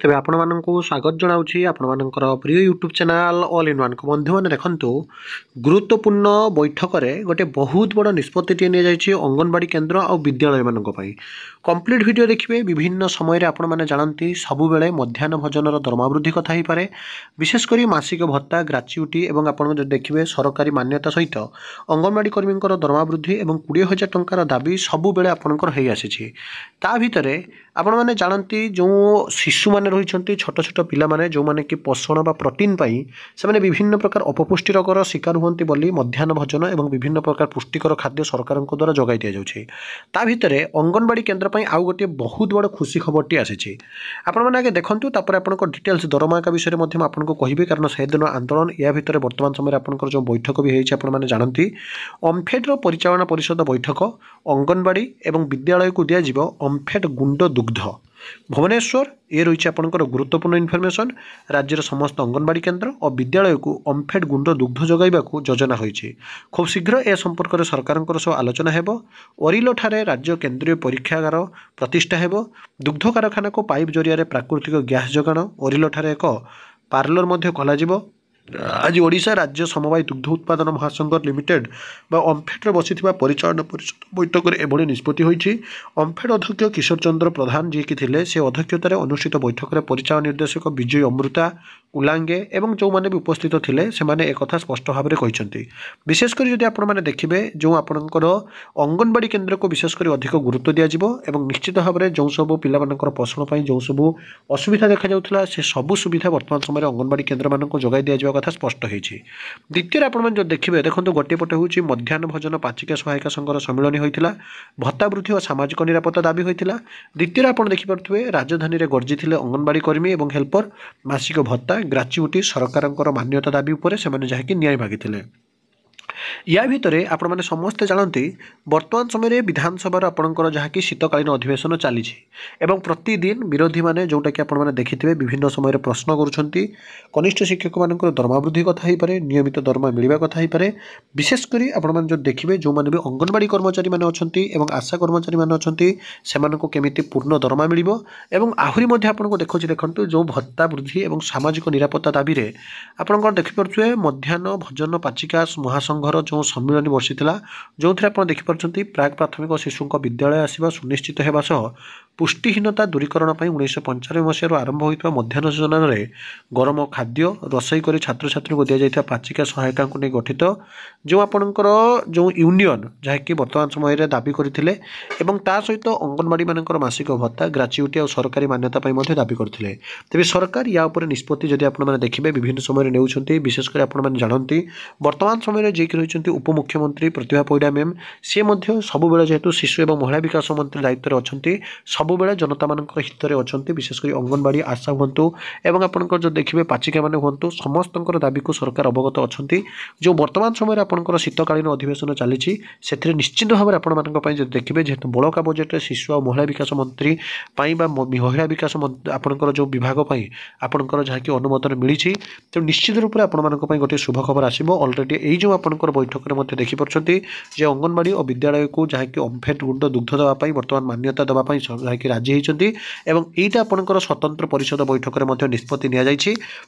तेज आपण स्वागत जनाऊँगी आपणकर प्रिय YouTube channel all in one को बंधु मैंने देखो गुरुत्वपूर्ण बैठक में गोटे बहुत बड़ निष्पत्ति नहीं अंगनवाड़ी केन्द्र और विद्यालय मानी कंप्लीट वीडियो देखिए विभिन्न समय आपण मैंने जानती सबु बेले मध्याह्न भोजन दरमा वृद्धि कथा हो पाए विशेषकर मासिक भत्ता ग्राच्युटी और आपड़ देखिए सरकारी मान्यता सहित अंगनवाड़ी कर्मी दरमा वृद्धि और 20,000 टंकार दाबी सबु बेले आपणकर हो आसी ता भितर आपण मैंने जानती जो शिशु मैंने रही छोट छोट पिला माने जो माने कि पोषण बा प्रोटीन पाई से माने विभिन्न प्रकार अपपुष्टि रोगर शिकार हुंती बोली मध्याह्न भोजन और विभिन्न प्रकार पुष्टिकर खाद्य सरकार द्वारा जगाई दि जाउछि। ता भितरे अंगनवाड़ी केन्द्र पाई आउ गोटे बहुत बड़ खुशी खबरटी आसी आपण मैंने आगे देखंतु तापर आपनको डिटेल्स दरमा का विषय में आपको कहबे कारण से दिन आंदोलन या भितर वर्तमान समय आपनकर जो बैठक भी होइछि आपण माने जानती ओम्फेड परिचालना परिषद बैठक अंगनवाड़ी एवं विद्यालय को दिया जिवो ओम्फेड गुंड दुग्ध भुवनेश्वर ये रही आपंकर गुरुत्वपूर्ण इनफर्मेशन राज्यर समस्त अंगनवाड़ी केन्द्र और विद्यालय को ओम्फेड गुंड दुग्ध जगाइबा योजना होइछि। खूब शीघ्र ए संपर्क में सरकार सह आलोचना हेबो। ओरिलो ठारे राज्य केन्द्रीय परीक्षागार प्रतिष्ठा हेबो। दुग्ध कारखाना को पाइप जरिया प्राकृतिक गैस जोगाण ओरिलो ठारे एक पार्लर मध्य खोलाजिबो। आज ओडिशा राज्य समवाय दुग्ध उत्पादन महासंघ लिमिटेड ओम्फेड्रे बसी परिचालन परिषद बैठक में एभली निष्पत्ति होइछि। ओम्फेड अध्यक्ष किशोर चंद्र प्रधान जी की थिले से अध्यक्षतार अनुष्ठित बैठक में परिचालन निर्देशक विजय अमृता उलांगे एवं जो माने भी उपस्थित थिले से माने एक कथा स्पष्ट भाव में कहिसेंति। विशेषकर जदि आपण माने देखिबे जो आपणकर अंगनवाड़ी केन्द्र को विशेषकर अधिक गुरुत्व दिया जिवो एवं निश्चित भाव में जो सब पिला मानकर पोषण पई जो सब असुविधा देखा जाउथला से सब सुविधा वर्तमान समय अंगनवाड़ी केन्द्र मानक जगाई दिया जिवा कथा स्पष्ट होइछि। द्वितीय आपण जो देखिबे देखंतु गोटे पटे होउछि मध्याह्न भोजन पाचिका सहायिका संघर सम्मेलन होइतिला भत्ता वृद्धि और सामाजिक निरापत्ता दाबी होइतिला। द्वितीय आपण देखि परथुवे राजधानी रे गर्जी थिले अंगनवाड़ी कर्मी एवं हेल्पर मासिक भत्ता ग्राच्युटी सरकार मान्यता दाबी उपर से जहाँकि न्याय मागिथिले। या भितरे आपण माने समस्ते जानती वर्तमान समय विधानसभा आपणकर जहाँकि शीतकालीन अधिवेशन चली एवं प्रतिदिन विरोधी माने जोटा कि आपण माने देखिथिबे विभिन्न समय प्रश्न करुछंती कनिष्ठ शिक्षक मानकर दरमा वृद्धि कथा ही पारे नियमित दरमा मिलवा कथा ही पारे विशेषकर आपण माने जो देखिबे जो माने भी अंगनवाड़ी कर्मचारी माने अछंती एवं आशा कर्मचारी माने अछंती सेमाननको केमिति पूर्ण दरमा मिलिबो एवं आहुरी मध्ये आपनको देखौछि देखंतु जो भत्ता वृद्धि एवं सामाजिक निरापत्ता दाबी रे आपणकर देखि परछुए मध्याह्न भोजन पाचिका महासंघर जो सम्मेलन बसीला जो थे आप देखिपुं प्राक प्राथमिक शिशु विद्यालय आसवा सुनिश्चित होगा सह पुष्टिहीनता दूरीकरण 1995 मसीह आरंभ होता मध्याह्न योजन में गरम खाद्य रोसई कर छात्र छात्री को दि जाता पाचिका सहायिका को नहीं गठित जो आपणकर जो यूनियन जहाँकि वर्तमान समय दाबी करते सहित अंगनवाड़ी मानकर मासिक भत्ता ग्राच्युटी और सरकारी मान्यता दाबी करते तेज सरकार या निष्पत्ति जदि आपने देखिए विभिन्न समय ने विशेषकर आपने जानती वर्तमान समय जी रही उपमुख्यमंत्री प्रतिभा परिडा मैम सी सब जेहेतु शिशु और महिला विकास मंत्री दायित्व में अच्छा सबुबले जनता मान हित में अच्छा विशेषकर अंगनवाड़ी आशा हूँ एवं आपंकर जो देखिए पाचिका मैंने हूँ समस्त दाबी को सरकार अवगत अच्छा जो वर्तमान समय आपंकर शीतकालीन अधिवेशन चली निश्चित भाव में आपण देखिए जेहेतु बड़का बजेट शिशु और महिला विकास मंत्री महिला विकास आपंकर जो विभाग आपंकर जहाँकि अनुमोदन मिली तो निश्चित रूप से आपण गोटे शुभ खबर आसो अलरेडी यही जो आपंकर बैठक में देखिपुं अंगनवाड़ी और विद्यालय को जहाँकि ओम्फेड गुंड दुग्ध देवाई बर्तमान मान्यता देवाई जहाँकि राजी होती यहाँ आपंकर स्वतंत्र परिषद बैठक में निष्पत्ति नि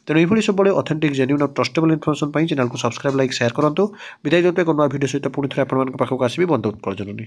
तेणु ये सब ऑथेंटिक जेन्युइन और ट्रस्टेबल इनफॉरमेशन चैनल को सब्सक्राइब लाइक शेयर करूँ विदाय देते भिडियो सहित पुणी थे आपको आसवि बंद उत्कल जननी।